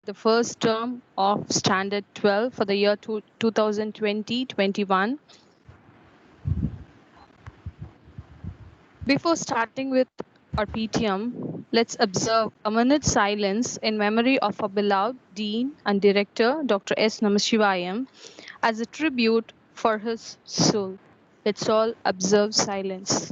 the first term of Standard 12 for the year 2020-21. Before starting with our PTM, let's observe a minute silence in memory of our beloved Dean and Director, Dr. S. Namashivayam, as a tribute for his soul. Let's all observe silence.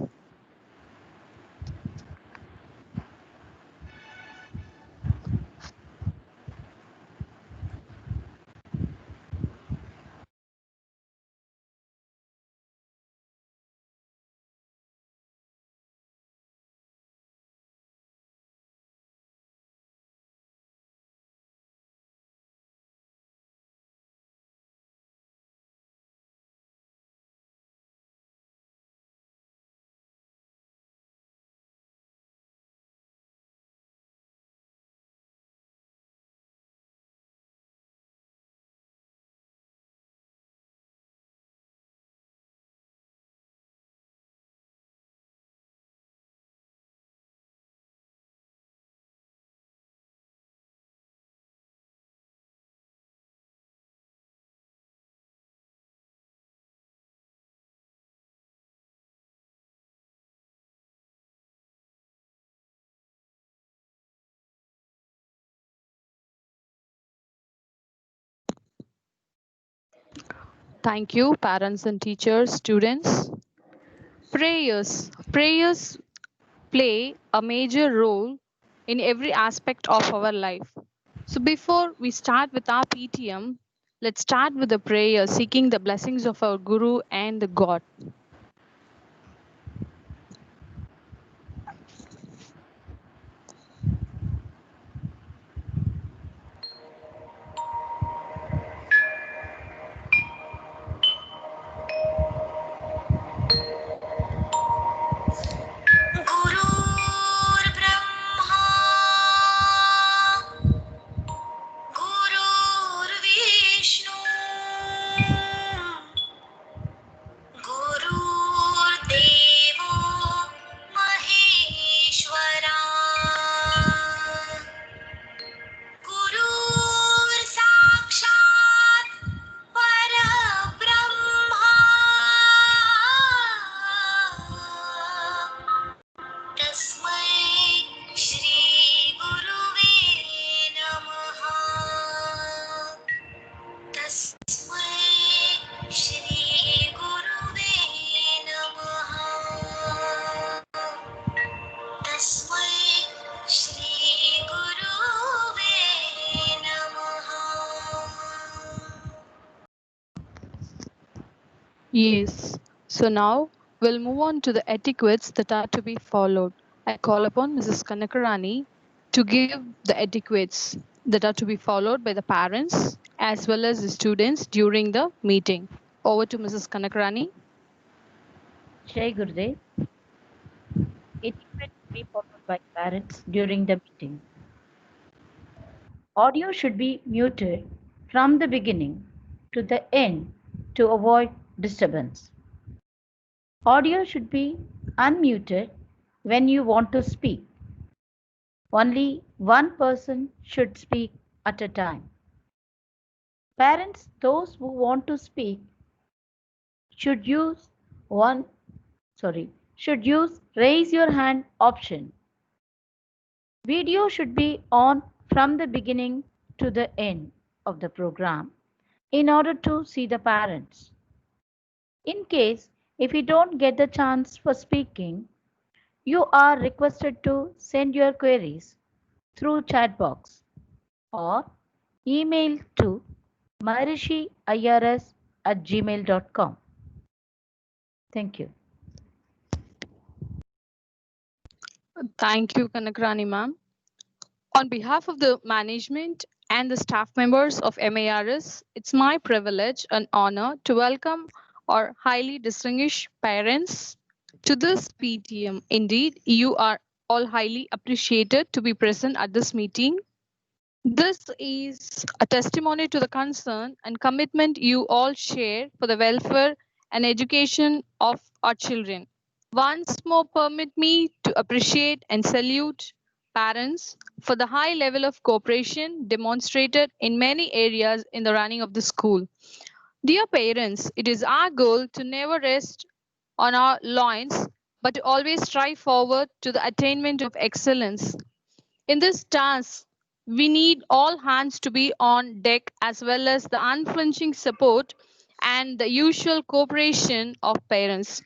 Thank you, parents and teachers, students. Prayers play a major role in every aspect of our life. So before we start with our PTM, let's start with a prayer seeking the blessings of our Guru and the God. Yes. So now we'll move on to the etiquettes that are to be followed. I call upon Mrs. Kanakarani to give the etiquettes that are to be followed by the parents as well as the students during the meeting. Over to Mrs. Kanakarani. Jai Gurudev. Etiquette to be followed by parents during the meeting. Audio should be muted from the beginning to the end to avoid disturbance. Audio should be unmuted when you want to speak. Only one person should speak at a time. Parents, those who want to speak, should use raise your hand option. Video should be on from the beginning to the end of the program in order to see the parents. In case if you don't get the chance for speaking, you are requested to send your queries through chat box or email to mahrishiirs@gmail.com. Thank you. Thank you, Kanakrani ma'am. On behalf of the management and the staff members of MARS, it's my privilege and honor to welcome our highly distinguished parents to this PTM. Indeed, you are all highly appreciated to be present at this meeting. This is a testimony to the concern and commitment you all share for the welfare and education of our children. Once more, permit me to appreciate and salute parents for the high level of cooperation demonstrated in many areas in the running of the school. Dear parents, it is our goal to never rest on our loins, but to always strive forward to the attainment of excellence. In this task, we need all hands to be on deck as well as the unflinching support and the usual cooperation of parents.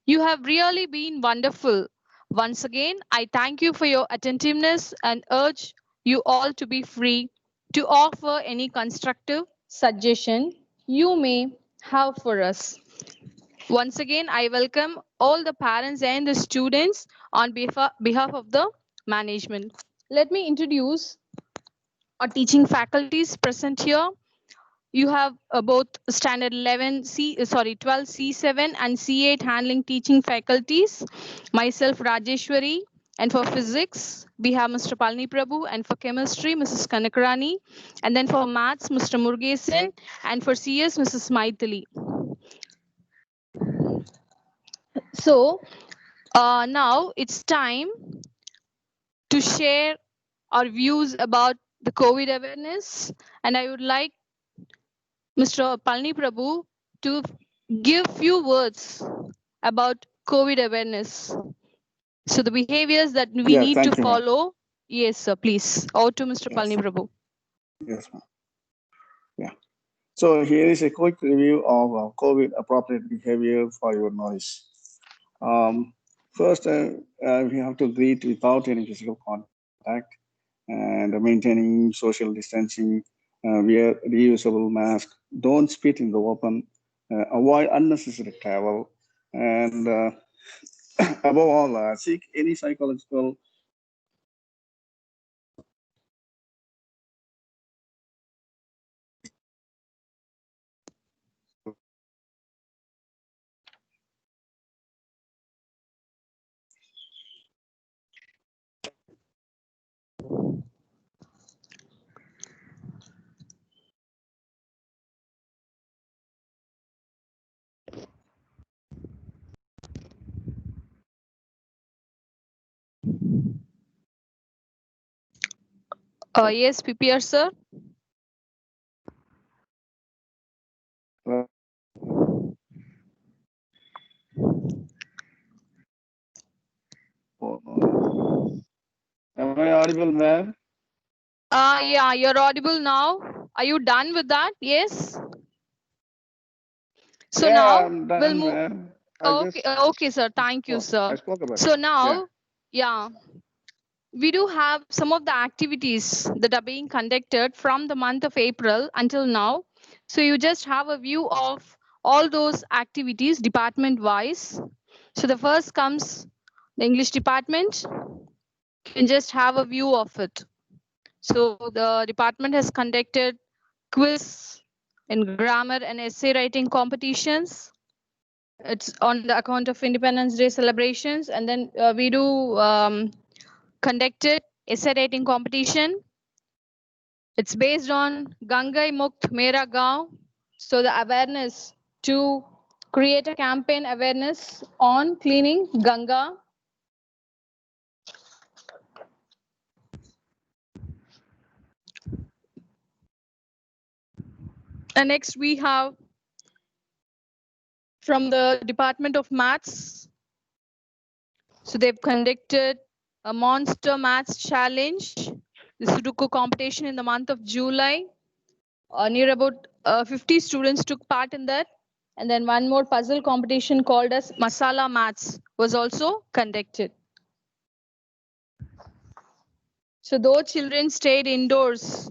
You have really been wonderful. Once again, I thank you for your attentiveness and urge you all to be free to offer any constructive suggestion you may have for us. Once again, I welcome all the parents and the students on behalf of the management. Let me introduce our teaching faculties present here. You have both standard 11 C, sorry, 12 C7 and C8 handling teaching faculties. Myself, Rajeshwari, and for physics, we have Mr. Palni Prabhu, and for chemistry, Mrs. Kanakrani, and then for maths, Mr. Murgesan, and for CS, Mrs. Maithili. So now it's time to share our views about the COVID awareness, and I would like Mr. Palni Prabhu to give few words about COVID awareness. So the behaviors that we need to Thank you, ma'am. follow. Yes, sir, please. Over to Mr. Yes. Palni Prabhu. Yes, ma'am. Yeah. So here is a quick review of COVID appropriate behavior for your knowledge. First, we have to greet without any physical contact and maintaining social distancing, wear reusable mask, don't spit in the open, avoid unnecessary travel, and above all, seek any psychological Yes, PPR, sir. Am I audible, ma'am? Yeah, you're audible now. Are you done with that? Yes. So Yeah, now I'm done, we'll move. ma'am. Okay, sir. Thank you, sir. I spoke about So it. now, yeah, we do have some of the activities that are being conducted from the month of April until now. So you just have a view of all those activities department wise. So the first comes the English department. You can just have a view of it. So the department has conducted quiz in grammar and essay writing competitions. It's on the account of Independence Day celebrations. And then we do conducted essay writing competition. It's based on Gangai Mukt Mera Gaon. So the awareness to create a campaign awareness on cleaning Ganga. And next we have from the Department of Maths. So they've conducted a monster maths challenge, the Sudoku competition in the month of July. Near about 50 students took part in that. And then one more puzzle competition called as Masala Maths was also conducted. So though children stayed indoors,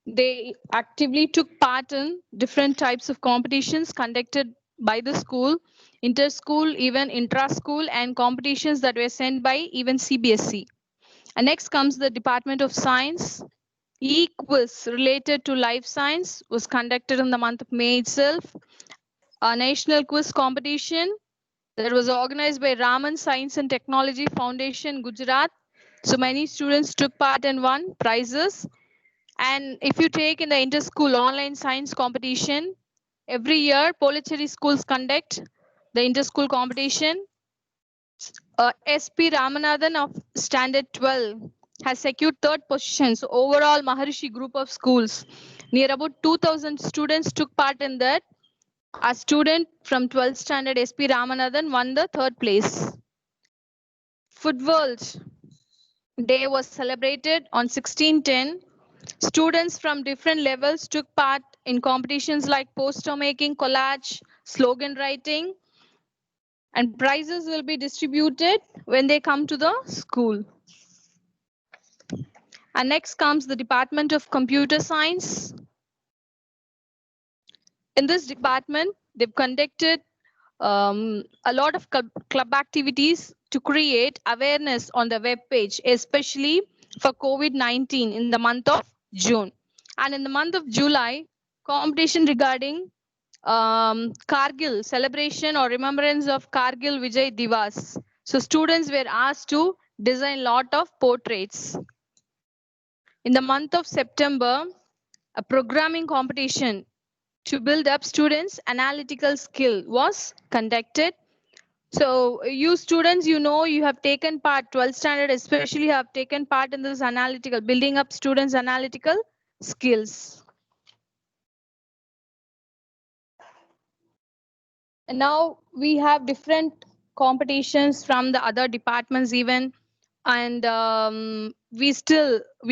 they actively took part in different types of competitions conducted by the school, inter-school, even intra-school, and competitions that were sent by even CBSE. And next comes the Department of Science. E-quiz related to life science was conducted in the month of May itself. A national quiz competition that was organized by Raman Science and Technology Foundation, Gujarat. So many students took part and won prizes. And if you take in the inter-school online science competition, every year Pondicherry schools conduct the inter-school competition. SP Ramanathan of Standard 12 has secured third position. So overall, Maharishi group of schools, near about 2,000 students took part in that. A student from 12th standard SP Ramanathan won the third place. Food World Day was celebrated on 1610. Students from different levels took part in competitions like poster making, collage, slogan writing, and prizes will be distributed when they come to the school. And next comes the Department of Computer Science. In this department, they've conducted a lot of club activities to create awareness on the web page, especially for COVID-19 in the month of June. And in the month of July, competition regarding Kargil celebration or remembrance of Kargil Vijay Divas. So students were asked to design lot of portraits. In the month of September, a programming competition to build up students' analytical skill was conducted. So you students, you know, you have taken part, 12th standard especially have taken part in this analytical, building up students' analytical skills. And now we have different competitions from the other departments even, and we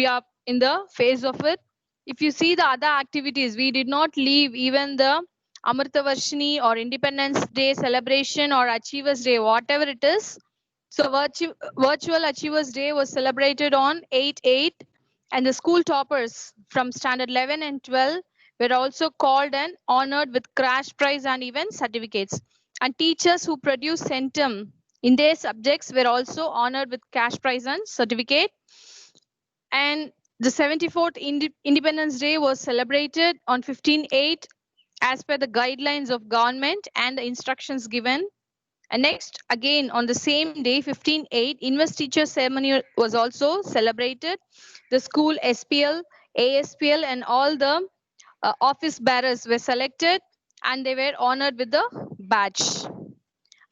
are in the phase of it. If you see the other activities, we did not leave even the Amrita Varshini or Independence Day celebration or Achievers Day, whatever it is. So Virtual Achievers Day was celebrated on 8/8, and the school toppers from standard 11 and 12 were also called and honored with crash prize and even certificates. And teachers who produced centum in their subjects were also honored with cash prize and certificate. And the 74th Independence Day was celebrated on 15/8 as per the guidelines of government and the instructions given. And next, again on the same day, 15/8, Invest Teacher Ceremony was also celebrated. The school SPL, ASPL, and all the office bearers were selected and they were honored with the badge.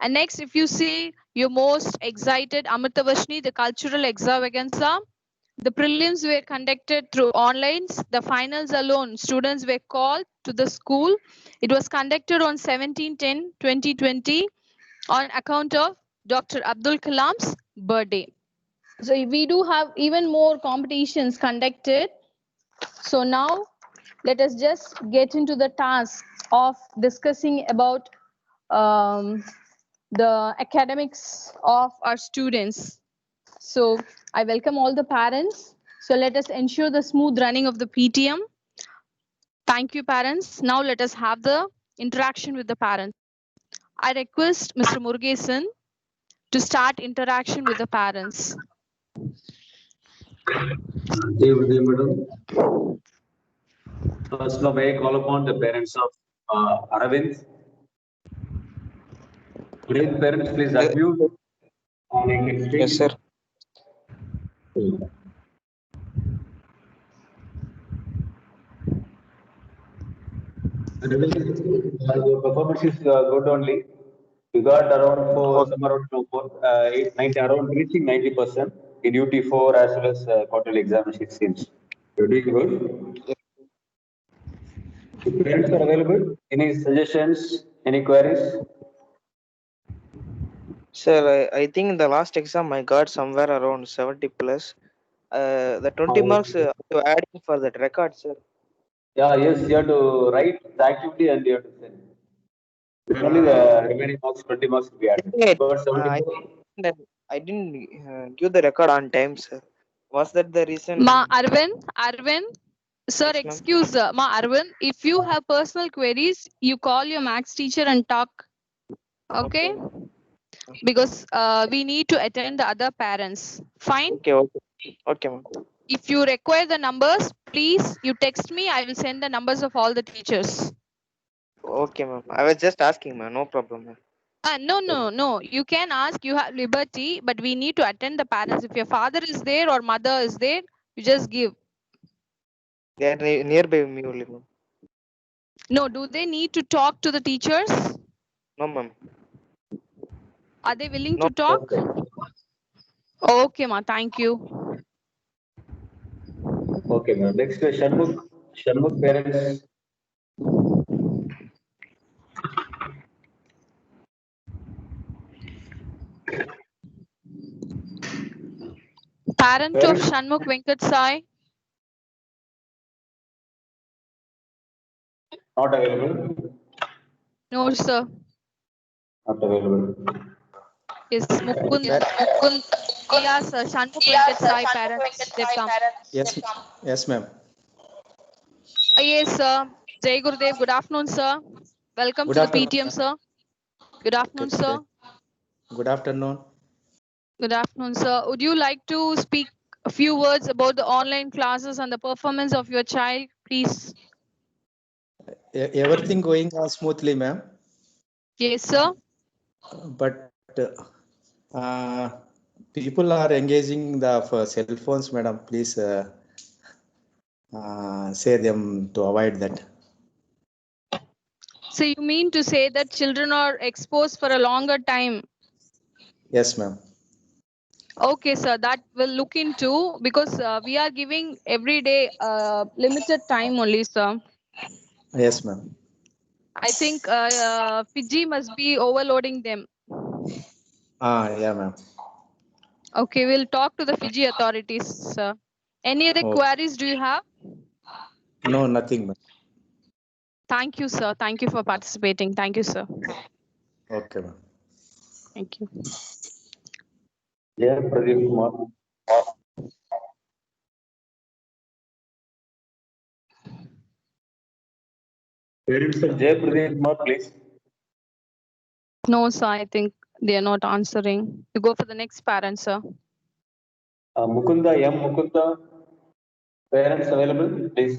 And next, if you see your most excited Amritavashni, the cultural extravaganza, the prelims were conducted through online. The finals alone, students were called to the school. It was conducted on 17/10/2020 on account of Dr. Abdul Kalam's birthday. So we do have even more competitions conducted. So now let us just get into the task of discussing about the academics of our students. So I welcome all the parents. So let us ensure the smooth running of the PTM. Thank you, parents. Now let us have the interaction with the parents. I request Mr. Murugesan to start interaction with the parents. Good day, madam. First, now may I call upon the parents of Aravind. Good day, parents, please unmute. Yes, sir. Your performance is good only. You got around around reaching 90% in UT4 as well as quarterly examination, it seems. You're doing good. If parents are available, any suggestions, any queries? Sir, I think in the last exam I got somewhere around 70 plus. The 20 marks to adding for that record, sir. Yeah, yes, you have to write the activity and you have to send. Only the remaining marks, 20 marks will be added. I didn't give the record on time, sir. Was that the reason? Arvind, sir, Yes, excuse Arvind, if you have personal queries, you call your maths teacher and talk. Okay? Because we need to attend the other parents. Fine? Okay, ma'am. If you require the numbers, please, you text me. I will send the numbers of all the teachers. Okay, ma'am. I was just asking, ma'am. No problem, ma'am. No. You can ask. You have liberty, but we need to attend the parents. If your father is there or mother is there, you just give. They are nearby me only, ma'am. No, do they need to talk to the teachers? No, ma'am. Are they willing to talk? Okay, ma. Thank you. Okay, ma'am. Next, Shanmugh parents. Parent of Parents. Shanmugh Venkat Sai. Not available. No, sir. Not available. Is Mukund. Sir, Yes, sir. Shanmugh Venkat Sai parents. They've come. yes, yes, ma'am. Yes, sir. Jai Gurudev. Good afternoon, sir. Welcome Good to the afternoon, PTM, ma'am. sir. Good afternoon, Okay, sir. good afternoon. Good afternoon, sir. Would you like to speak a few words about the online classes and the performance of your child, please? Everything going on smoothly, ma'am. Yes, sir. But uh, people are engaging the cell phones, madam. Please say them to avoid that. So you mean to say that children are exposed for a longer time? Yes, ma'am. Okay, sir. That will look into because we are giving every day limited time only, sir. Yes, ma'am. I think Fiji must be overloading them. Yeah, ma'am. Okay, we'll talk to the Fiji authorities, sir. Any other Okay. queries do you have? No, nothing, ma'am. Thank you, sir. Thank you for participating. Thank you, sir. Okay, ma'am. Thank you. Yeah, Pradeep Kumar. Parents of Jay Pradeep Kumar, please. No, sir. I think they are not answering. You go for the next parent, sir. Mukunda, M. Mukunda. Parents available, please.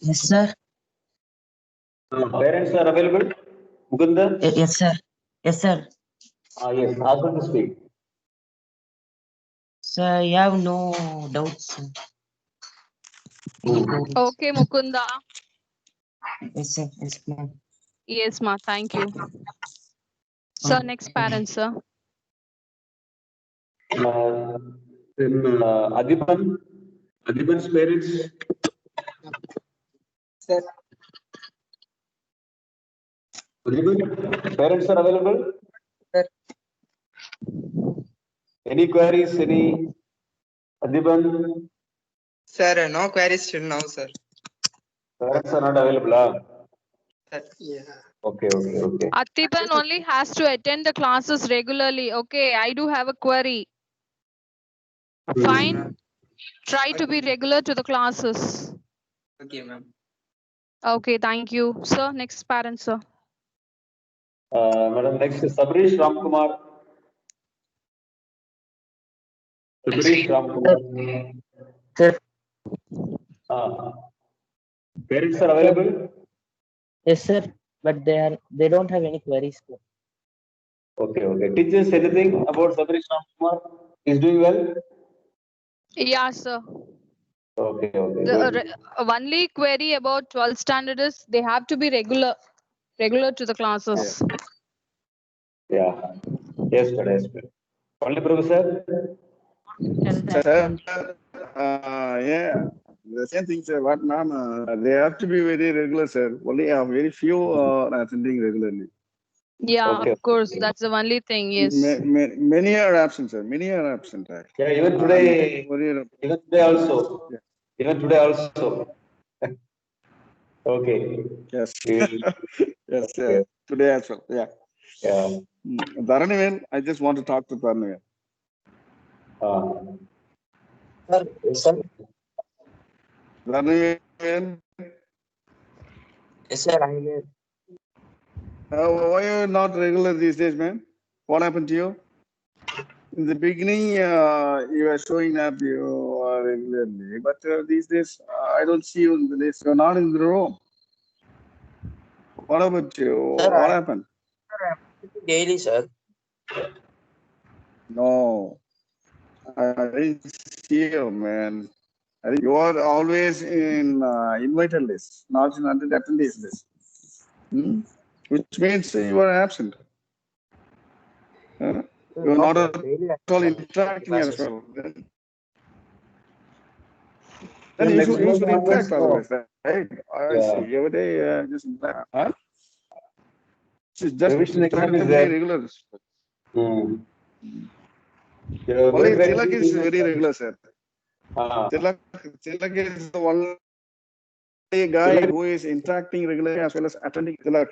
Yes, sir. Parents are available. Mukunda. Yes, sir. Yes, sir. Yes, ask them to speak. Sir, you have no doubts. Sir. Any queries? Okay, Mukunda. Yes, sir. Yes, ma'am. Yes, ma. Thank you. Sir, next parent, sir. Then Adiban's parents. Sir. Adiban, parents are available. Sir. Any queries? Any Adiban? Sir, no queries till now, sir. Parents are not available. Sir. Yeah. Okay. Atiban only has to attend the classes regularly. Okay, I do have a query. Fine. Try to be regular to the classes. Okay, ma'am. Okay, thank you. Sir, next parent, sir. Madam, next is Sabrish Ramkumar. Sabrish Ramkumar. Sir. Parents are available. Yes, sir. But they don't have any queries, sir. Okay. Teachers, anything about Sabrish Ramkumar? He's doing well. Yeah, sir. Okay. The only query about 12th standard is they have to be regular to the classes. Yeah. Yes, sir. Only Professor. Sir, yeah, the same thing, sir. What, ma'am? They have to be very regular, sir. Only very few are attending regularly. Yeah, Okay. of course. That's the only thing. Yes. Many are absent, sir. Many are absent. Actually. Yeah, even today also. Yeah. Even today also. Okay. Yes. We- Yes, Okay. today as well. Yeah. Yeah. Dharanivel, I just want to talk to Dharanivel. Sir. Dharanivel, Yes, sir. I will. why are you not regular these days, man? What happened to you? In the beginning, you were showing up you regularly, but these days I don't see you in the list. You're not in the room. What about you? Sir, What happened? Daily, sir. No, I didn't see you, man. I think you are always in invited list, not in attendees list. Which means you are absent. You're not at daily all attendance interacting as classes. well. Then you should interact otherwise, right? I see. Every day just interact. Huh? Just Revision interact exam is and be there. regular. You're Only very Tilak is busy. very regular, sir. Ah. Tilak is the only guy Tilak- who is interacting regularly as well as attending Tilak.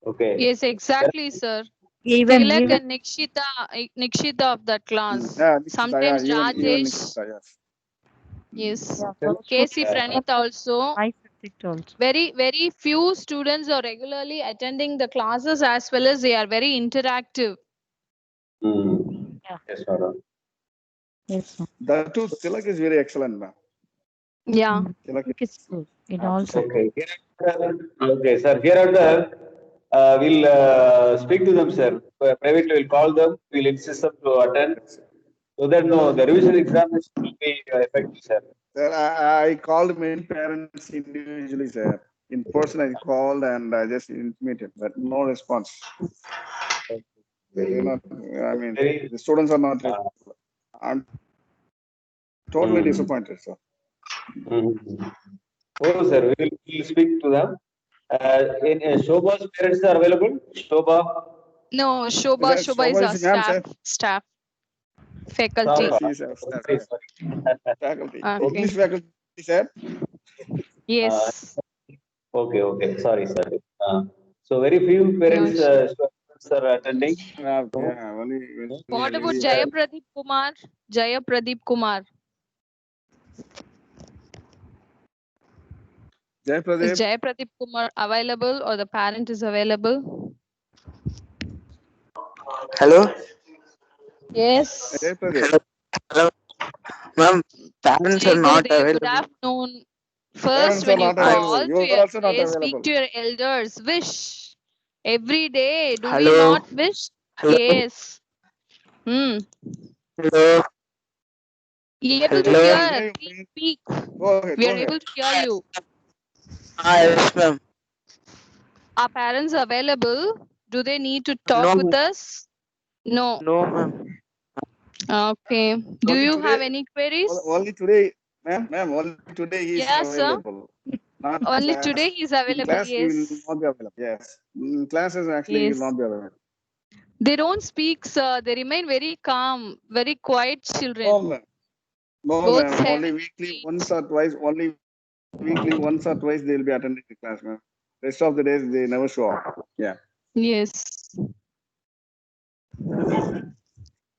Okay. Yes, exactly, sir. Even Tilak and Nikshita of that class. Yeah, Sometimes even Rajesh. Nikita, yes. Yes. yeah, KC Pranit also. my subject also. Very few students are regularly attending the classes as well as they are very interactive. Yeah. Yes, madam. Yes, ma'am. That too, Tilak is very excellent, ma'am. Yeah. Tilak It's good in all subjects. Okay. Okay, sir. Hereafter, we'll speak to them, sir. Privately, we'll call them. We'll insist them to attend. So that no, the revision examination will be effective, sir. Sir, I called many parents individually, sir. In person, I called and I just intimated, but no response. They're not, I mean, the students are not. I'm totally disappointed, sir. Oh, sir, we'll speak to them. Shobha's parents are available? Shobha? No, Shobha is our ma'am, sir. staff, faculty. Yes, she is our staff, Sorry, sir. sorry. Faculty. Okay. English faculty, sir. Yes. Okay. Sorry. So very few parents students are attending. Yeah, only. What about Jaya Pradeep Kumar? Jaya Pradeep Kumar. Jai Is Pradeep. Jaya Pradeep Kumar available or the parent is available? Hello. Yes. Jai Pradeep. Hello. Ma'am, parents Jai are not Gurudev, good available. afternoon. Parents First, are when you not available. call You to are your, also not speak available. to your elders, wish every day. Do we Hello. not wish? Hello. Yes. Hello. Able to Hello. hear. Please speak. Go ahead. We Go are ahead. able to hear you. Yes, ma'am. Are parents available? Do they need to No, talk with ma'am. us? No. No, ma'am. Okay. Do Only you today- have any queries? Only today, ma'am. Only today he is Yes, sir. available. Not Only class. today he is In available. class, he will Yes. not be available. Yes. In classes, actually, he Yes. will not be available. They don't speak, sir. They remain very calm, very quiet children. No, ma'am. No, Both ma'am. 7 Only and weekly 8. once or twice. Only weekly once or twice they will be attending the class, ma'am. Rest of the days they never show up. Yeah. Yes.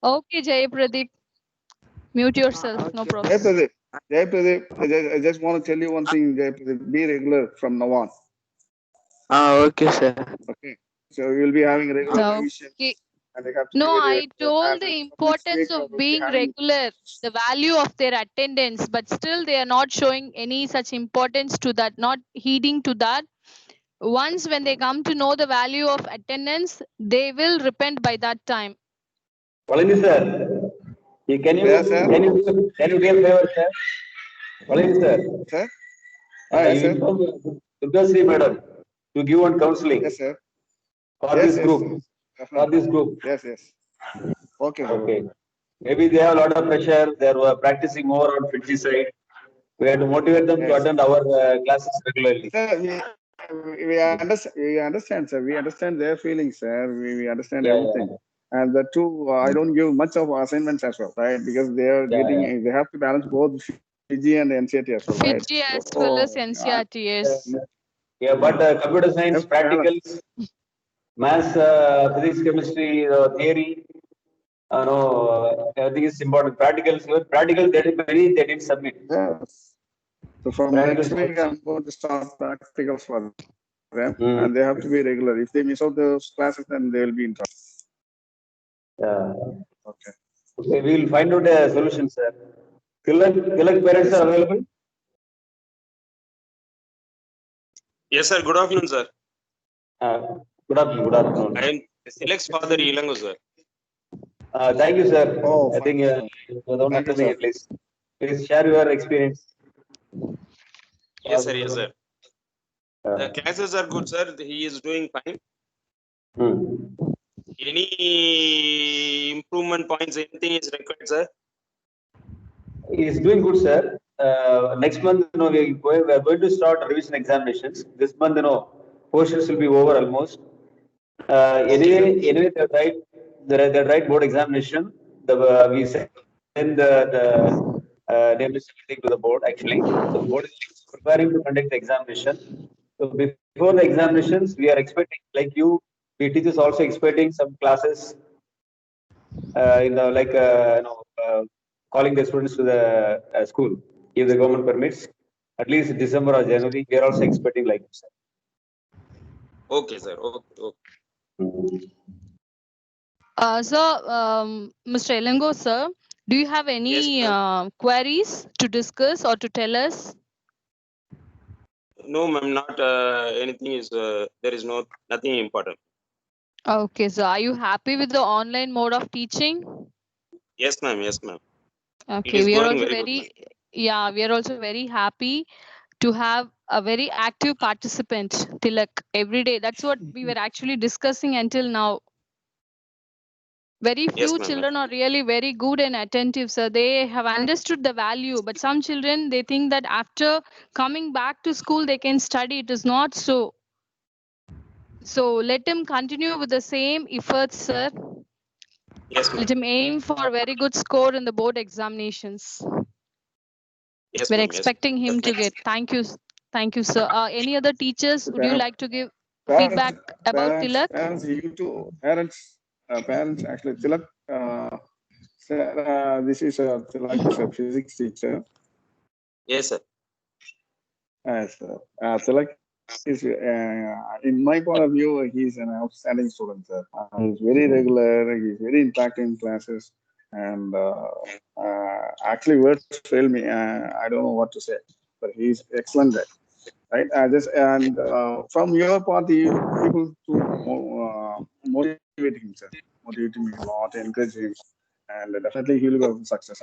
Okay, Jay Pradeep. Mute yourself. No Okay. Jai problem. Pradeep. Jai Pradeep. I just want to tell you one thing, Jai Pradeep. Be regular from now on. Okay, sir. Okay. So we will be having regular revision. Okay. And they have to No, be very I told the importance of being regular, the value of their attendance, but still they are not showing any such importance to that, not heeding to that. Once when they come to know the value of attendance, they will repent by that time. Valini sir, can you Yes, sir. can you do a favor, sir? Valini sir, Sir? Yes, you sir. inform Durga Sri madam to give one counseling Yes, sir. for Yes, this yes, group. yes. For this group. Yes, yes. Okay, sir. Okay. Maybe they have a lot of pressure. They are practicing more on Fiji side. We have to motivate them to Yes. attend our classes regularly. Sir, we understand, sir. We understand their feelings, sir. We understand Yeah, everything. And the two, I don't give much of assignments as well, right? Because they are getting, they have to balance both Fiji and NCT as well, right? Fiji as well as NCRT, yes. Yeah, but computer science, practicals, maths, physics, chemistry, theory, no, everything is important. Practicals, even practicals, they didn't submit. Yes. So from next week, I'm going to start practicals for them, and they have to be regular. If they miss out those classes, then they will be in trouble. Yeah. Okay. Okay, we will find out a solution, sir. Tilak parents are available? Yes, sir. Good afternoon, sir. Good afternoon. I am Tilak's father, Ilangu, sir. Thank you, sir. Oh, I think fine. you're the one attending at least. Please share your experience. Yes, sir. Yes, sir. The classes are good, sir. He is doing fine. Any improvement points, anything is required, sir? He's doing good, sir. Next month, we are going to start revision examinations. This month, portions will be over almost. Anyway, they write board examination. We send the name list to the board actually. So board is preparing to conduct the examination. So before the examinations, we are expecting, like you, we teachers also expecting some classes. Calling the students to the school if the government permits. At least December or January, we are also expecting like this. Okay, sir. Okay. Mr. Elango, sir, do you have any queries to discuss or to tell us? No, ma'am, not anything is, there is nothing important. Okay, so are you happy with the online mode of teaching? Yes, ma'am. Yes, ma'am. It Okay, is we are going also very good, ma'am. we are also very happy to have a very active participant, Tilak, every day. That's what we were actually discussing until now. Very Yes, few ma'am. children are really very good and attentive, sir. They have understood the value, but some children, they think that after coming back to school, they can study. It is not so. So let him continue with the same efforts, sir. Yes, ma'am. Let him aim for a very good score in the board examinations. Yes, We're ma'am. expecting him to get. Thank you, sir. Any other teachers? Would you like to give feedback about Tilak? Parents, actually, Tilak, this is Tilak's physics teacher. Yes, sir. Tilak is, in my point of view, he's an outstanding student, sir. He's very regular, he's very interactive in classes, and actually words fail me. I don't know what to say, but he's excellent guy. Right? From your party, people to motivate him, sir. Motivate him a lot, encourage him, and definitely he will have success.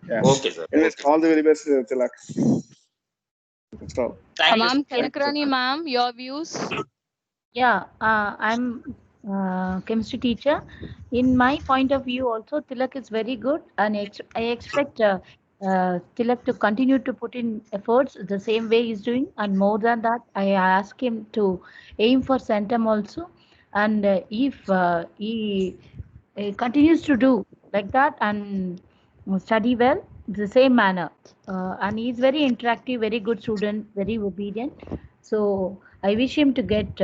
Yeah. Okay, sir. Anyways, all the very best, Tilak. So, Ma'am, Kanakrani, ma'am, your views? Yeah, I'm chemistry teacher. In my point of view, also Tilak is very good, and I expect Tilak to continue to put in efforts the same way he's doing, and more than that, I ask him to aim for centum also, and if he continues to do like that and study well, the same manner, and he's very interactive, very good student, very obedient. So I wish him to get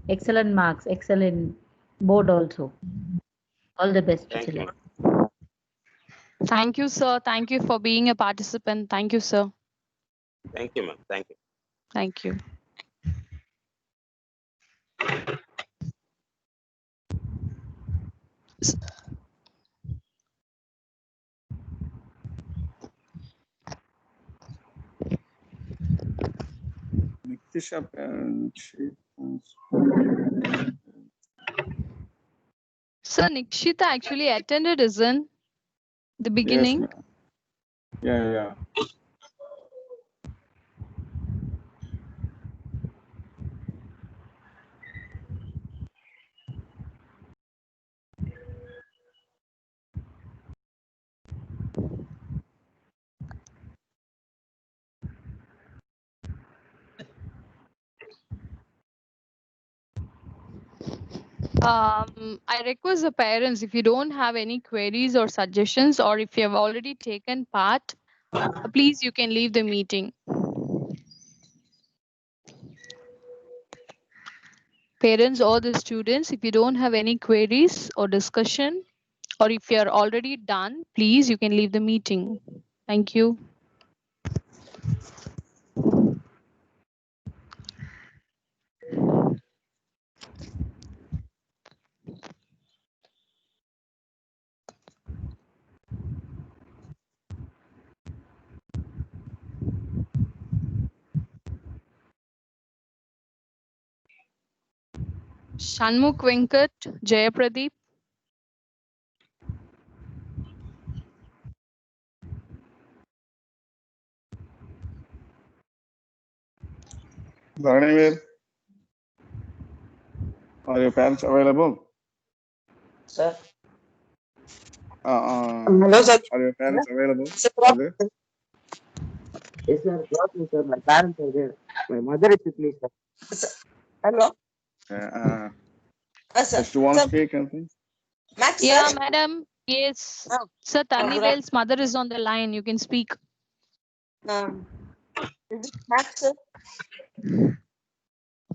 excellent marks, excellent board also. All the best to Thank you, Tilak. ma'am. Thank you, sir. Thank you for being a participant. Thank you, sir. Thank you, ma'am. Thank you. Thank you. Niktisha, Sir, Nikshita actually attended, isn't the beginning? Yes, yeah. I request the parents, if you don't have any queries or suggestions, or if you have already taken part, please, you can leave the meeting. Parents or the students, if you don't have any queries or discussion, or if you're already done, please, you can leave the meeting. Thank you. Shanmukh Venkat, Jayapradeep. Dhanivir. Are your parents available? Sir. Hello, sir. Are your parents available? Are Yes, sir. Sir, my parents are there. My mother is with me, sir. Hello. Sir. Do you want to speak anything? Max, Yeah, sir. madam. Yes. Sir, Tannivel's mother is on the line. You can speak. Is it Max, sir?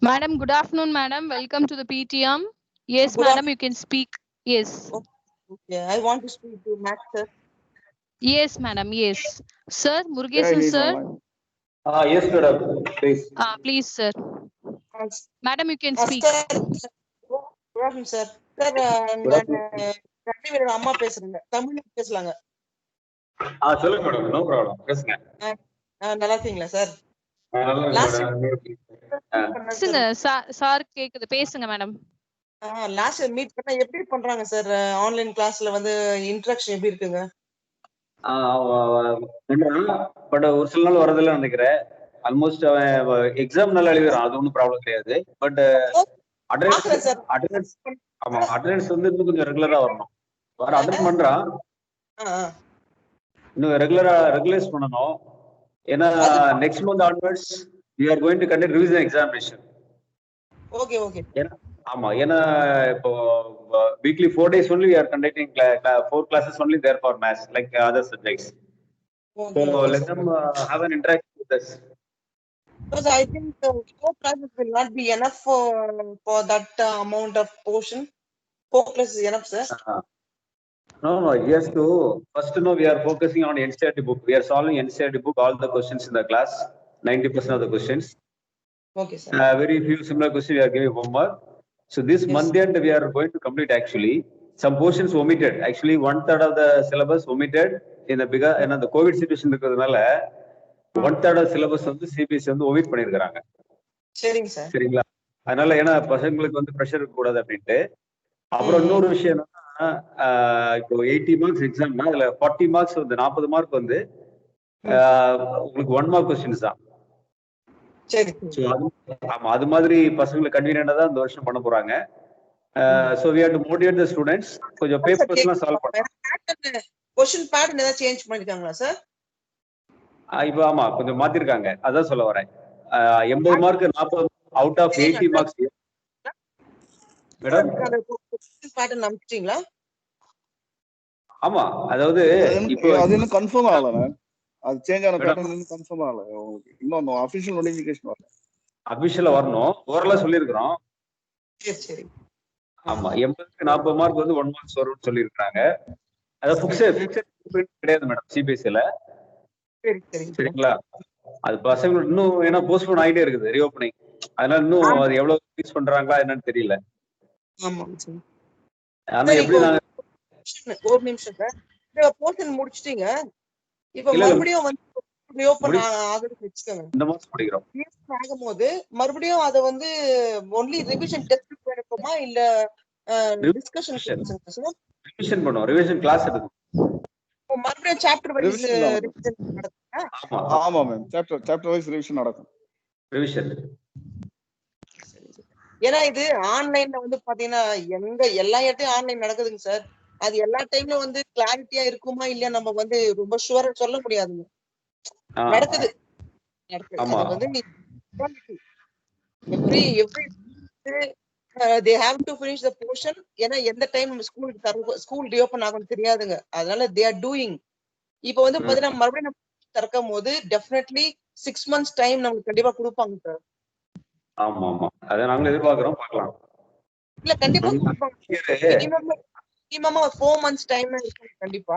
Madam, good afternoon, madam. Welcome to the PTM. Yes, Good madam, you can speak. Yes. Okay, I want to speak to Max, sir. Yes, madam. Yes. Sir, Yeah, Murugesan, he's sir. online. Yes, madam. Please. Please, sir. Madam, you can speak. Sir, good afternoon, sir. Sir, நான் அம்மா பேசுறேங்க. தமிழ்ல பேசலாங்க. சொல்லுங்க madam. No problem. பேசுங்க. நல்லா இருக்கீங்களா sir? பேசுங்க சார், கேக்குது. பேசுங்க மேடம். லாஸ்ட் மீட் பண்ணா எப்படி பண்றாங்க சார்? ஆன்லைன் கிளாஸ்ல வந்து இன்டராக்ஷன் எப்படி இருக்குங்க? பட் ஒரு சில நாள் வரதில்ல நினைக்கிறேன். ஆல்மோஸ்ட் அவன் எக்ஸாம் நல்லா எழுதுறான், அது ஒன்றும் ப்ராப்ளம் கிடையாது. பட் அட்டெண்டன்ஸ் ஆமா அட்டெண்டன்ஸ் வந்து இன்னும் கொஞ்சம் ரெகுலரா வரணும். வர அட்டெண்ட் பண்றான், இன்னும் ரெகுலரைஸ் பண்ணணும். ஏன்னா next month onwards we are going to conduct revision examination. Okay okay. ஆமா, ஏன்னா இப்போ weekly 4 days only we are conducting 4 classes only there for maths like other subjects. So let them have an interaction with us. Because I think 4 classes will not be enough for that amount of portion. 4 classes is enough, sir? No, yes, to first we are focusing on NCERT book. We are solving NCERT book, all the questions in the class, 90% of the questions. Okay, sir. Very few similar questions we are giving homework. So this month end we are going to complete actually. Some portions omitted. Actually 1/3 of the syllabus omitted in the bigger and the COVID situation இருக்கிறதுனால 1/3 of syllabus வந்து CBSE வந்து omit பண்ணிருக்காங்க. சரிங்க sir. சரிங்களா? அதனால ஏன்னா பசங்களுக்கு வந்து பிரஷர் இருக்க கூடாது அப்படின்ட்டு. அப்புறம் இன்னொரு விஷயம் என்னன்னா, இப்போ 80 மார்க்ஸ் எக்ஸாம்னா அதுல 40 மார்க்ஸ் வந்து 40 மார்க் வந்து உங்களுக்கு 1 மார்க் கொஸ்டின்ஸ் தான். சரி. ஆமா, அது மாதிரி பசங்களுக்கு கன்வீனியன்ட்டா தான் இந்த வருஷம் பண்ண போறாங்க. So we have to motivate the students. கொஞ்சம் பேப்பர்ஸ்லாம் சால்வ் பண்ணலாம். क्वेश्चन பேட்டர்ன் ஏதாவது சேஞ்ச் பண்ணிருக்காங்களா சார்? இப்போ ஆமா கொஞ்சம் மாத்திருக்காங்க, அதான் சொல்ல வரேன். 80 mark 40 out of 80 marks. Madam pattern அனுப்பிட்டீங்களா? ஆமா, அதாவது இப்போ அது இன்னும் கன்ஃபார்ம் ஆகல. அது சேஞ்ச் ஆன பேட்டர்ன் இன்னும் கன்ஃபார்ம் ஆகல. இன்னும் ஆபீஷியல் நோட்டிஃபிகேஷன் வரல. அபிஷியலா வரணும். ஓரலா சொல்லிருக்கோம். சரி சரி. ஆமா, 80க்கு 40 மார்க் வந்து 1 மார்க்ஸ் வரும்னு சொல்லிருக்காங்க. அத ஃபிக்ஸட் கிடையாது மேடம் சிபிஎஸ்சில. சரி சரி. சரிங்களா? அது பசங்களுக்கு இன்னும் ஏன்னா போஸ்ட்போன் ஆயிட்டே இருக்குது ரீஓபனிங். அதனால இன்னும் அது எவ்வளவு ரிலீஸ் பண்றாங்களா என்னன்னு தெரியல. ஆமா சார். ஆனா எப்படி நான் ஒரு நிமிஷம் சார். இந்த போர்ஷன் முடிச்சிட்டீங்க. இப்போ மறுபடியும் வந்து ரீஓபன் ஆகுது வெச்சுக்கங்க. இந்த மாசம் படிக்கிறோம். ஆகும்போது மறுபடியும் அத வந்து only ரிவிஷன் டெஸ்ட் பண்ணணுமா இல்ல டிஸ்கஷன் சார்? ரிவிஷன் பண்ணுவோம். ரிவிஷன் கிளாஸ் எடுக்கும். மறுபடியும் சாப்டர் வைஸ் ரிவிஷன் நடக்குமா? ஆமா மேம், சாப்டர் வைஸ் ரிவிஷன் நடக்கும். ரிவிஷன். ஏன்னா இது ஆன்லைன்ல வந்து பாத்தீங்கன்னா எல்லா இடத்தையும் ஆன்லைன் நடக்குதுங்க சார். அது எல்லா டைம்ல வந்து கிளாரிட்டியா இருக்குமா இல்லையா நம்ம வந்து ரொம்ப ஷூரா சொல்ல முடியாதுங்க. நடக்குது. அது வந்து every they have to finish the portion. ஏன்னா எந்த டைம் ஸ்கூல் ரீஓபன் ஆகும் தெரியாதுங்க. அதனால they are doing. இப்போ வந்து பாத்தீங்கன்னா மறுபடியும் திறக்கும் போது டெஃபினெட்லி 6 months டைம் நமக்கு கண்டிப்பா கொடுப்பாங்க சார். ஆமா ஆமா, அத நாங்க எதிர்பார்க்கிறோம், பார்க்கலாம். இல்ல கண்டிப்பா மினிமமா 4 months டைம் இருக்கு கண்டிப்பா.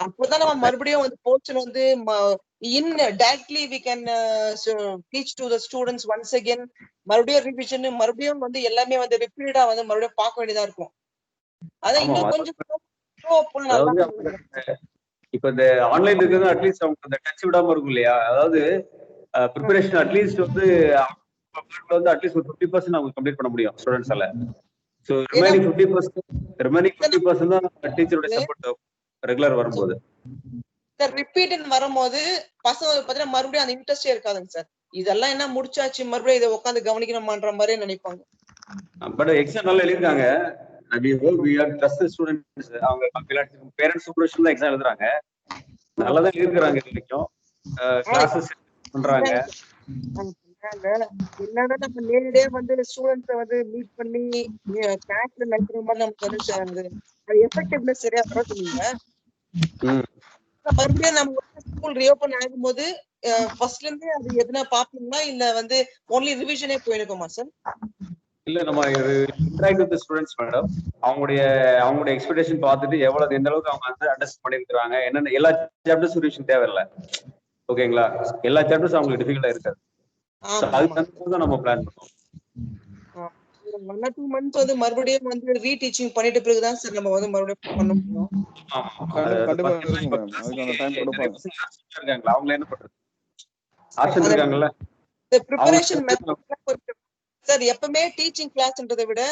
அப்பதான் நம்ம மறுபடியும் வந்து போர்ஷன் வந்து directly we can teach to the students once again. மறுபடியும் ரிவிஷன் மறுபடியும் வந்து எல்லாமே வந்து ரிப்பீட்டடா வந்து மறுபடியும் பார்க்க வேண்டியதா இருக்கும். அத இன்னும் கொஞ்சம் இப்ப இந்த ஆன்லைன் இருக்குது அட்லீஸ்ட் அவங்க அந்த டச் விடாம இருக்கும் இல்லையா? அதாவது ப்ரிப்பரேஷன் அட்லீஸ்ட் வந்து அட்லீஸ்ட் ஒரு 50% அவங்க கம்ப்ளீட் பண்ண முடியும் ஸ்டூடெண்ட்ஸால. சோ ரிமைனிங் 50% தான் டீச்சரோட சப்போர்ட் ரெகுலர் வரும்போது. சார் ரிப்பீட்னு வரும்போது பசங்க பார்த்தா மறுபடியும் அந்த இன்ட்ரெஸ்டே இருக்காதுங்க சார். இதெல்லாம் என்ன முடிச்சாச்சு மறுபடியும் இதை உட்காந்து கவனிக்கணுமான்ற மாதிரி நினைப்பாங்க. பட் எக்ஸாம் நல்லா எழுதிருக்காங்க. we hope we are trust the students. அவங்க பேரண்ட்ஸ் சூப்பர்விஷன் தான் எக்ஸாம் எழுதுறாங்க. நல்லா தான் எழுதுறாங்க இது வரைக்கும். கிளாसेस பண்றாங்க. என்னன்னா நம்ம நேரடியா வந்து ஸ்டூடெண்ட்ஸை வந்து மீட் பண்ணி கிளாஸ்ல நடக்கிற மாதிரி நமக்கு வந்து அது எஃபெக்டிவ்னஸ் சரியா வர சொன்னீங்க. மறுபடியும் நம்ம ஸ்கூல் ரீஓபன் ஆகும்போது ஃபர்ஸ்ட்ல இருந்தே அது எதுனா பாப்பீங்களா இல்ல வந்து ஒன்லி ரிவிஷனே போயிருக்குமா சார்? இல்ல நம்ம இன்டராக்ட் வித் ஸ்டூடெண்ட்ஸ் மேடம். அவங்களுடைய எக்ஸ்பெக்டேஷன் பார்த்துட்டு எவ்வளவு எந்த அளவுக்கு அவங்க வந்து அண்டர்ஸ்டாண்ட் பண்ணிருக்காங்க, என்னென்ன எல்லா சாப்டர்ஸ் ரிவிஷன் தேவையில்லை. ஓகேங்களா? எல்லா சாப்டர்ஸ் அவங்களுக்கு டிஃபிகல்ட்டா இருக்காது. அதுக்கு தகுந்த நம்ம பிளான் பண்ணுவோம். 1 or 2 months வந்து மறுபடியும் வந்து ரீடீச்சிங் பண்ணிட்டு பிறகுதான் சார் நம்ம வந்து மறுபடியும் பண்ண முடியும். கண்டிப்பா இருக்கும் மேம். அதுக்கு அந்த டைம் கொடுப்பாங்க. இருக்காங்களா அவங்க என்ன பண்றது? ஆப்ஷன் இருக்காங்கல்ல. இந்த பிரிபரேஷன் மெத்தட் சார் எப்பவுமே டீச்சிங் கிளாஸ்ன்றதை விட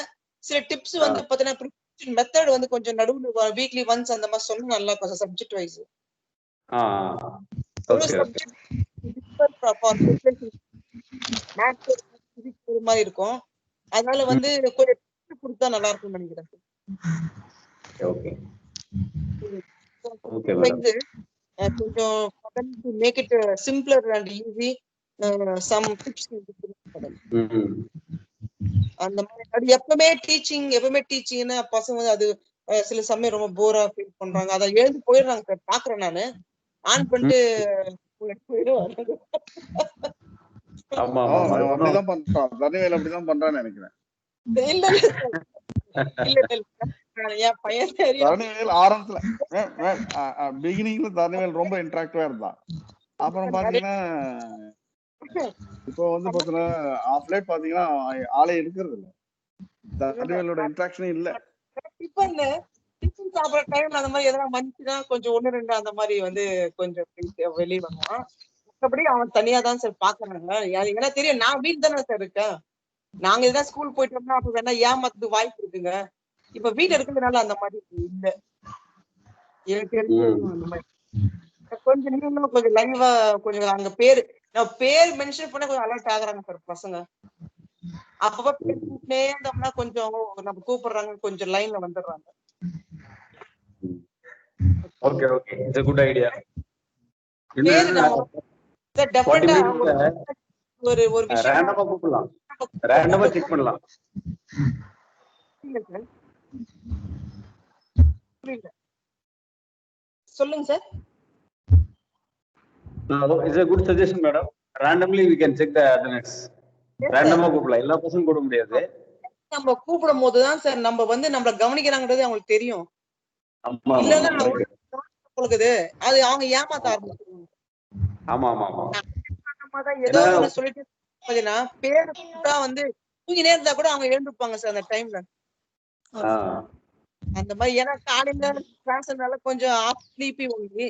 சில டிப்ஸ் வந்து பார்த்தீங்கன்னா பிரிபரேஷன் மெத்தட் வந்து கொஞ்சம் நடுவுல வீக்லி ஒன்ஸ் அந்த மாதிரி சொன்னா நல்லா இருக்கும் சப்ஜெக்ட் வைஸ். ஒரு மாதிரி இருக்கும். அதனால வந்து கொஞ்சம் கொடுத்தா நல்லா இருக்கும்னு நினைக்கிறேன். கொஞ்சம் make it simpler and easy some tips அந்த மாதிரி. அது எப்பவுமே டீச்சிங்னா பசங்க வந்து அது சில சமயம் ரொம்ப போரா ஃபீல் பண்றாங்க. அதை எழுந்து போயிடுறாங்க சார். பாக்குறேன் நானு ஆன் பண்ணிட்டு போயிடுவாங்க. அப்படிதான் பண்றான். தனிவேல் அப்படிதான் பண்றான்னு நினைக்கிறேன். என் பையன் தனிவேல் ஆரம்பத்துல பிகினிங்ல தனிவேல் ரொம்ப இன்டராக்டிவா இருந்தான். அப்புறம் பாத்தீங்கன்னா இப்போ வந்து பாத்தீங்கன்னா ஆஃப் லேட் பாத்தீங்கன்னா ஆளே இருக்கிறது இல்ல. தனிவேலோட இன்டராக்ஷனே இல்ல. டிஃபன் சாப்பிடுற டைம்ல அந்த மாதிரி எதனா மனுச்சுனா கொஞ்சம் 1-2 அந்த மாதிரி வந்து கொஞ்சம் வெளியே வருவான். மற்றபடி அவன் தனியா தான் சார் பாக்குறாங்க. ஏன்னா தெரியும் நான் வீட்டு தானே சார் இருக்கேன். நாங்க எதாவது ஸ்கூல் போயிட்டோம்னா அப்ப வேணா ஏமாத்துக்கு வாய்ப்பு இருக்குங்க. இப்ப வீடு இருக்கிறதுனால அந்த மாதிரி இல்ல. எனக்கு தெரிஞ்சு அந்த மாதிரி கொஞ்சம் நீங்களும் கொஞ்சம் லைவா கொஞ்சம் அங்க பேர் மென்ஷன் பண்ண கொஞ்சம் அலர்ட் ஆகுறாங்க சார் பசங்க. அப்பப்ப பேசிட்டே இருந்தோம்னா கொஞ்சம் நம்ம கூப்பிடுறாங்க, கொஞ்சம் லைன்ல வந்துடுறாங்க. Okay okay, it's a good idea. ஒரு விஷயம் ரேண்டமா கூப்பிடலாம், ரேண்டமா செக் பண்ணலாம். சொல்லுங்க sir. It's a good suggestion madam. Randomly we can check the attendance. ரேண்டமா கூப்பிடலாம், எல்லா பசங்களும் கூப்பிட முடியாது. நம்ம கூப்பிடும் போதுதான் சார் நம்ம வந்து நம்மள கவனிக்கிறாங்கன்றது அவங்களுக்கு தெரியும். இல்லன்னா உங்களுக்கு அது அவங்க ஏமாத்த ஆரம்பிச்சிருவாங்க. ஆமா ஆமா ஆமா. ஏதோ ஒண்ணு சொல்லிட்டு பாத்தீங்கன்னா பேரு கூப்பிட்டா வந்து தூங்கினே இருந்தா கூட அவங்க எழுந்துப்பாங்க சார் அந்த டைம்ல. அந்த மாதிரி ஏன்னா காலையில கிளாஸ்னால கொஞ்சம் ஆஃப் ஸ்லீப்பி ஒன்லி.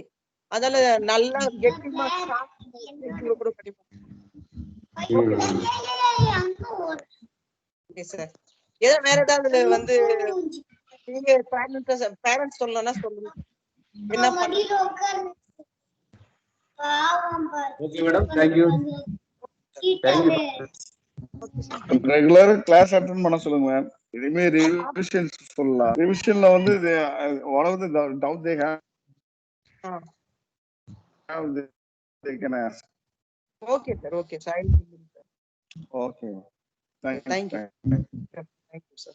அதனால நல்லா கெட்டிமா கூட கிடைக்கும். சார் ஏதோ வேற ஏதாவது வந்து நீங்க பேரண்ட்ஸ் சொல்லணும்னா சொல்லுங்க. என்ன பண்ணுங்க. Okay madam, thank you. Regular class attend பண்ண சொல்லுங்க மேம். இனிமே ரிவிஷன்ஸ் சொல்லலாம். ரிவிஷன்ல வந்து one of the doubt they have they can ask. Okay sir, okay sir. Okay. Thank you. Thank you sir.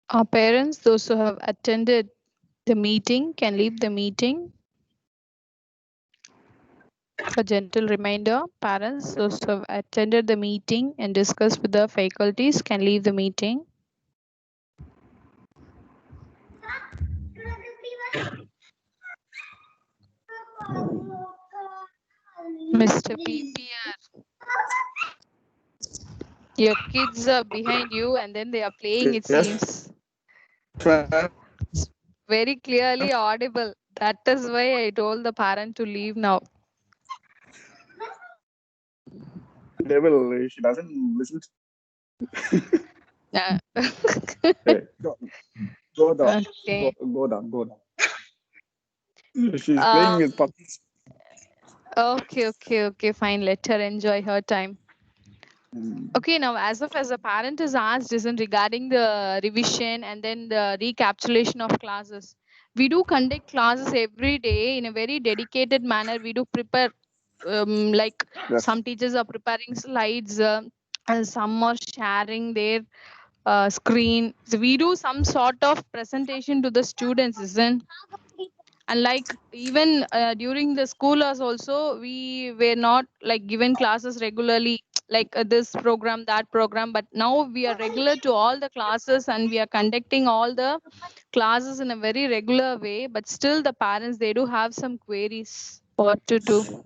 Our parents, those who have attended the meeting, can leave the meeting. A gentle reminder, parents, those who have attended the meeting and discussed with the faculties can leave the meeting. Mr. PPR, your kids are behind you and then they are playing, it seems. Very clearly audible. That is why I told the parent to leave now. Devil, she doesn't listen Hey, go down. Okay. Go down. Go down. She's playing Um, with puppies. okay, fine. Let her enjoy her time. Mm. Okay, now as a parent is asked, isn't regarding the revision and then the recapitulation of classes. We do conduct classes every day in a very dedicated manner. We do prepare, like Yes. some teachers are preparing slides, and some are sharing their screen. So we do some sort of presentation to the students, isn't? And like even during the school hours also, we were not like given classes regularly, like this program, that program. But now we are regular to all the classes and we are conducting all the classes in a very regular way. But still, the parents, they do have some queries what to do.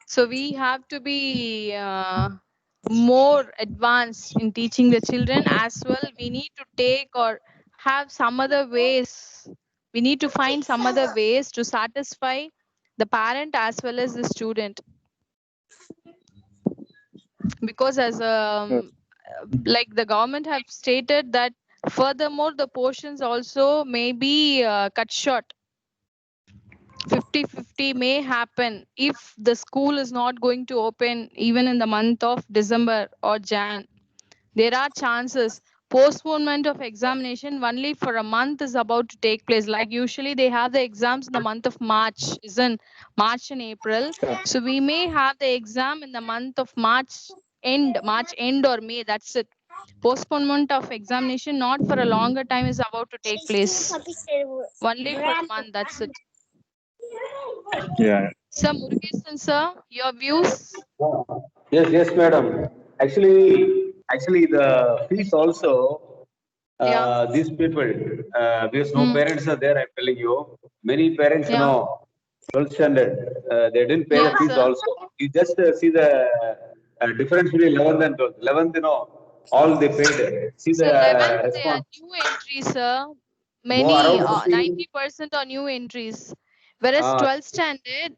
So we have to be more advanced in teaching the children as well. We need to take or have some other ways. We need to find some other ways to satisfy the parent as well as the student. Because as Yes. like the government have stated that furthermore the portions also may be cut short. 50-50 may happen if the school is not going to open even in the month of December or Jan. There are chances. Postponement of examination only for a month is about to take place. Like usually they have the exams in the month of March, isn't March and April. Yes. So we may have the exam in the month of March end or May. That's it. Postponement of examination not for a longer time is about to take place. Only for a month. That's it. Yeah. Sir Murugesan, sir, your views? Yes, madam. Actually, the fees also, Yeah. these people, because no Hmm. parents are there, I'm telling you. Many parents, Yeah. 12th standard, they didn't pay the Yes, fees sir. also. You just see the difference between 11th and 12th. 11th, all they paid. See So the 11th, they are response. new entries, sir. More Many, around 15. 90% are new entries. Whereas Uh, 12th standard,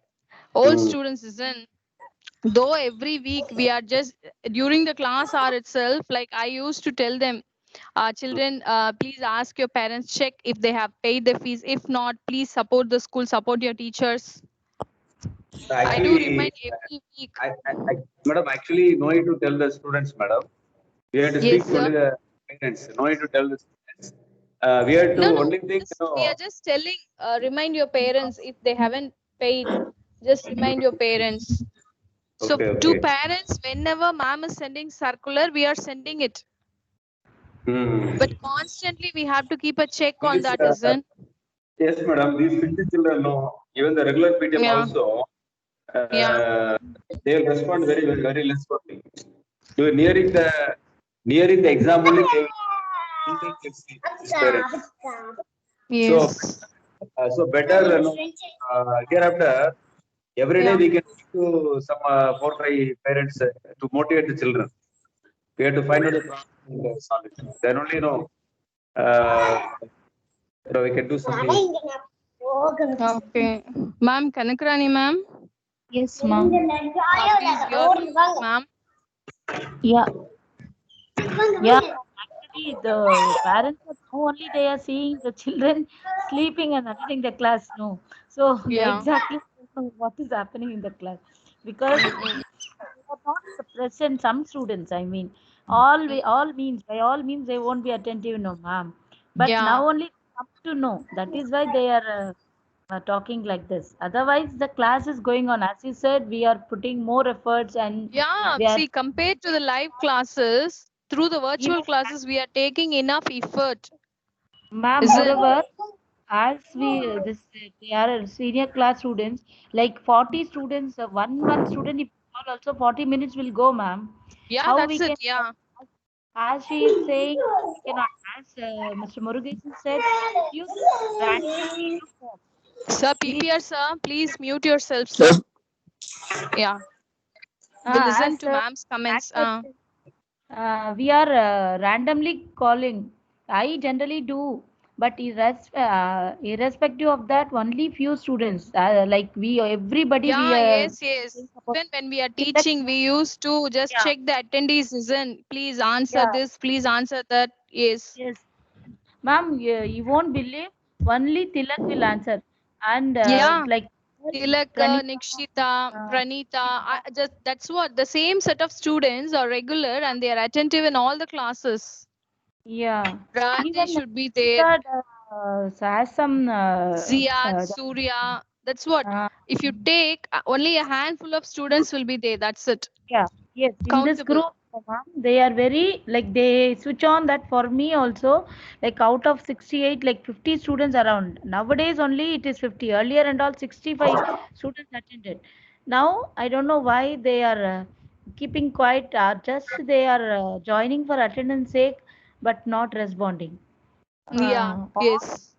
old mm, students isn't. Though every week we are just during the class hour itself, like I used to tell them, children, please ask your parents, check if they have paid the fees. If not, please support the school, support your teachers. I do remind actually, every week. madam, actually, no need to tell the students, madam. We have to Yes, speak to sir. only the parents. No need to tell the students. We have to No. only think, We are just telling, remind your parents if they haven't paid. Just remind your parents. So Okay, to okay. parents, whenever ma'am is sending circular, we are sending it. Hmm. But constantly we have to keep a check on This, that, isn't? yes, madam. These 50 children know. Even the regular PTM Yeah. also, Yeah. they'll respond very, very, very less only. Nearing the exam only, they will see these parents. So, Yes. so better, hereafter, every day Yeah. we can speak to some 4 5 parents to motivate the children. We have to find out the problem and solve it. Then only, uh, we can do something. Okay. Ma'am, Kanakrani ma'am. Yes, ma'am. Please, your views, ma'am. Yeah, yeah. Actually, the parents are now only they are seeing the children sleeping and attending the class. No, so they Yeah. exactly don't know what is happening in the class because Mm-mm. they are not present. Some students, I mean, all means they won't be attentive. No, ma'am. But Yeah. now only they come to know. That is why they are talking like this. Otherwise, the class is going on. As you said, we are putting more efforts and Yeah. we are See, compared to the live classes, through the virtual even, classes, we are taking enough effort, ma'am, isn't? moreover, as they are senior class students, like 40 students, one student, if call also 40 minutes will go, ma'am. Yeah, How we that's it. can, Yeah. as she is saying, we cannot, as Mr. Murugesan said, you randomly do Sir, we, PPR, sir, please mute yourself, sir. Yeah. We'll listen as to ma'am's comments. Pankaj said, we are randomly calling. I generally do, but irrespective of that, only few students, like everybody, we Yeah, are yes, yes. saying about Even when we are select. teaching, we used to just Yeah, check the attendees, isn't? Please answer yeah, this, please answer that. Yes. yes. Ma'am, you won't believe, only Tilak will answer. And Yeah. like Tilaka, Pranita, Nikshita, Pranita, Nikita, just that's what the same set of students are regular and they are attentive in all the classes. yeah. Rajesh Even should be there. Nikita has some Ziad, Surya. That's what. uh, If you take only a handful of students will be there. That's it. yeah, yes. In this Countable. group, ma'am, they are very, like, they switch on that for me also. Like out of 68, like 50 students around. Nowadays only it is 50. Earlier and all 65 students attended. Now I don't know why they are keeping quiet. Just they are joining for attendance sake, but not responding. Yeah. Uh, Yes.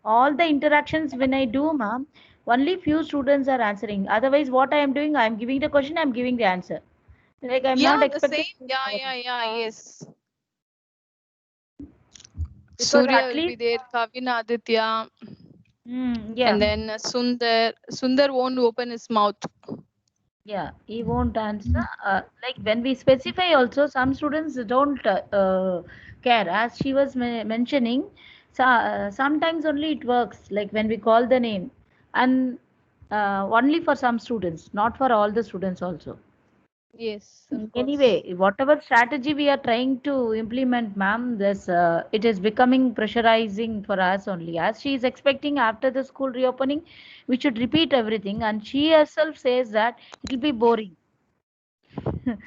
all the interactions when I do, ma'am, only few students are answering. Otherwise, what I am doing, I am giving the question, I am giving the answer. Like I'm not Yeah. The same. expecting Yeah. Yeah. Yeah. Yes. because Surya at will be least, there. Kavina Aditya. yeah, And then Sundar. Sundar won't open his mouth. yeah, he won't answer. Like when we specify also, some students don't care. As she was mentioning, sometimes only it works. Like when we call the name, and only for some students, not for all the students also. Yes, of course. Anyway, whatever strategy we are trying to implement, ma'am, this it is becoming pressurizing for us only. As she is expecting after the school reopening, we should repeat everything, and she herself says that it will be boring.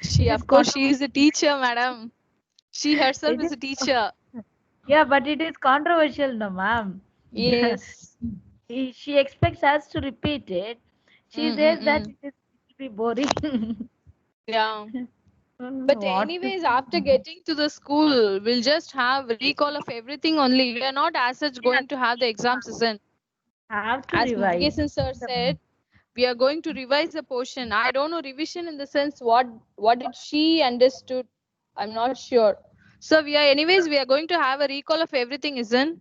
She, It is of course, she is a controversial. teacher, madam. She herself It is is, a teacher. yeah, but it is controversial, no, ma'am. Yes. She expects us to repeat it. She says that Mm-mm-mm. it will be boring. Yeah. But What to anyways, after getting to the school, we'll just have recall of everything only. We are not as such yes, going to have the exam season. have to As revise. Murugesan sir said, we are going to revise the portion. I don't know revision in the sense what did she understood. I'm not sure. So we are going to have a recall of everything, isn't?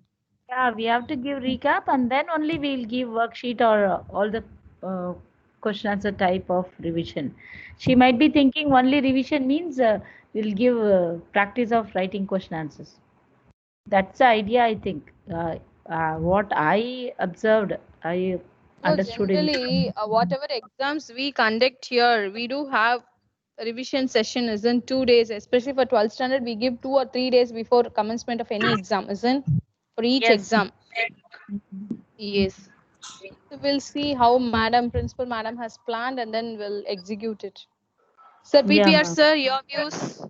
Yeah, we have to give recap and then only we'll give worksheet or all the uh, question answer type of revision. She might be thinking only revision means we'll give practice of writing question answers. That's the idea, I think. What I observed, I No, understood in. generally, whatever exams we conduct here, we do have a revision session, isn't 2 days, especially for 12th standard, we give 2 or 3 days before commencement of any exam, isn't for each Yes. exam. Yes. So we'll see how Madam, Principal Madam has planned and then we'll execute it. Sir, Yeah, PPR, ma'am. sir, your views.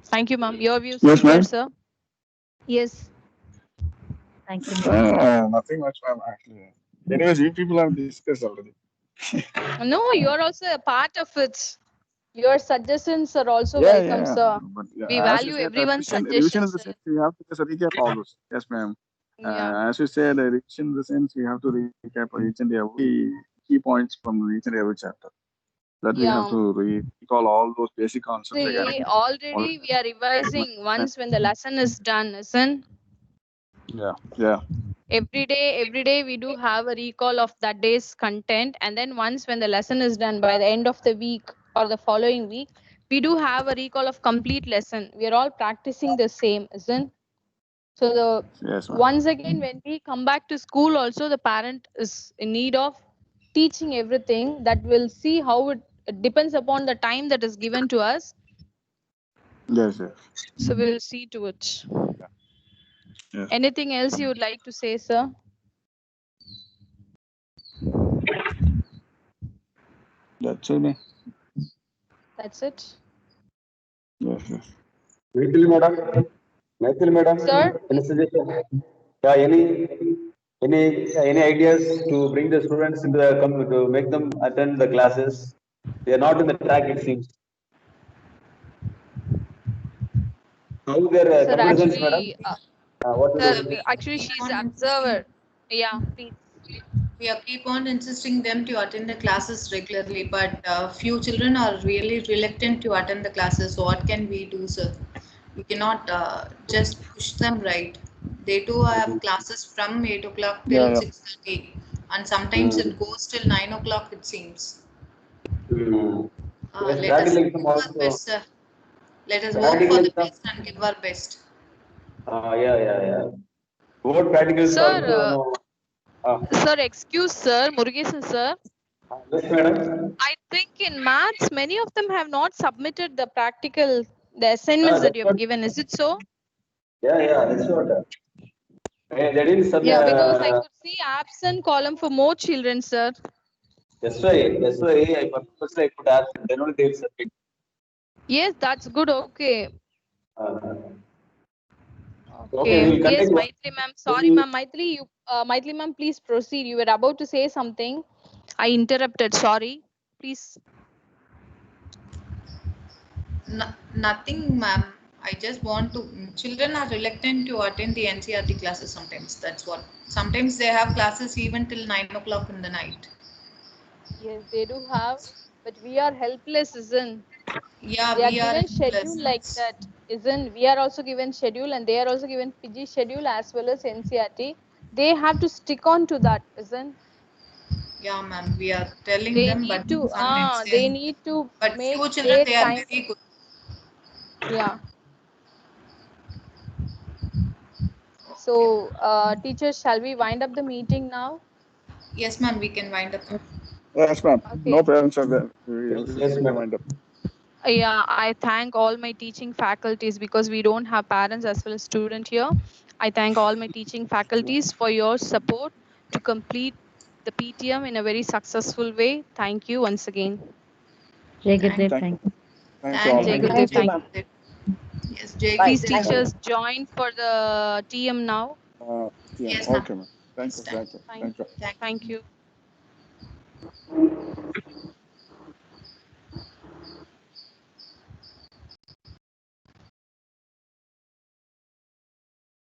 Thank you, ma'am. Your views, Yes, PPR, ma'am. sir. Yes. Thank you, ma'am. Nothing much, ma'am, actually. Anyways, you people have discussed already. No, you're also a part of it. Your suggestions are also Yeah, welcome, yeah. sir. But We as you value said, everyone's revision in suggestions, the sir. sense we have to just recap all those. Yes, ma'am. Yeah. As you said, revision in the sense we have to recap each and every key points from each and every chapter. That we have Yeah. to recall all those basic concepts See, regarding. already we are revising once when the lesson is done, isn't? Yeah, yeah. Every day we do have a recall of that day's content, and then once when the lesson is done by the end of the week or the following week, we do have a recall of complete lesson. We are all practicing the same, isn't? So the Yes, ma'am. once again when we come back to school, also the parent is in need of teaching everything. That will see how it depends upon the time that is given to us. Yes, yes. So we'll see to it. Yes. Anything else you would like to say, sir? That's it. Ma'am. That's it. Yes, yes. Maithili madam, Maithili madam, Sir? any suggestion? Yeah, any ideas to bring the students into the to make them attend the classes? They are not in the track, it seems. How their Sir, comparisons, madam? What to sir, do? actually Keep she's on an insisting. observer. Yeah, please. We are keep on insisting them to attend the classes regularly, but few children are really reluctant to attend the classes. So what can we do, sir? We cannot just push them, right? They too have classes from 8 o'clock till Yeah, yeah. 6:30, and sometimes it goes till 9 o'clock, it seems. Yes, Let us practical give exam our also. best, sir. Let us work Practical for the exam. best and give our best. Yeah. Board practicals Sir, also. sir, excuse sir, Murugesan sir. Yes, madam. I think in maths, many of them have not submitted the practical, the assignments that you have given. Is it so? Yeah, that's what. That is some. Yeah, because I could see absent column for more children, sir. That's why I purposely put absent. Then only they will submit. Yes, that's good. Okay. Okay, we'll Yes, conduct one. Maitri ma'am. Sorry, ma'am. Maitri ma'am, please proceed. You were about to say something. I interrupted. Sorry. Please. Nothing, ma'am. I just want to. Children are reluctant to attend the NCRT classes sometimes. That's what. Sometimes they have classes even till 9 o'clock in the night. Yes, they do have, but we are helpless, isn't? Yeah, They are we are given schedule helpless. like that, isn't? We are also given schedule, and they are also given PG schedule as well as NCRT. They have to stick on to that, isn't? Yeah, ma'am. We are telling They them, need but to. sometimes They need to but make few children their they are time. very good. Yeah. So, teachers, shall we wind up the meeting now? Yes, ma'am. We can wind up. Yes, ma'am. Okay. No parents are there. Yes, We ma'am. wind up. Yeah, I thank all my teaching faculties because we don't have parents as well as student here. I thank all my teaching faculties for your support to complete the PTM in a very successful way. Thank you once again. Jai Thank Gurudev, Thank thank you. Thank you all. Jai Ma'am. Gurudev, Thank you, thank ma'am. you. Yes, Jai Bye. Please, Gurudev. Thank you. teachers, join for the TM now. Yeah, Yes, ma'am. okay, ma'am. Thank you. Thank Thank you. you. Thank you.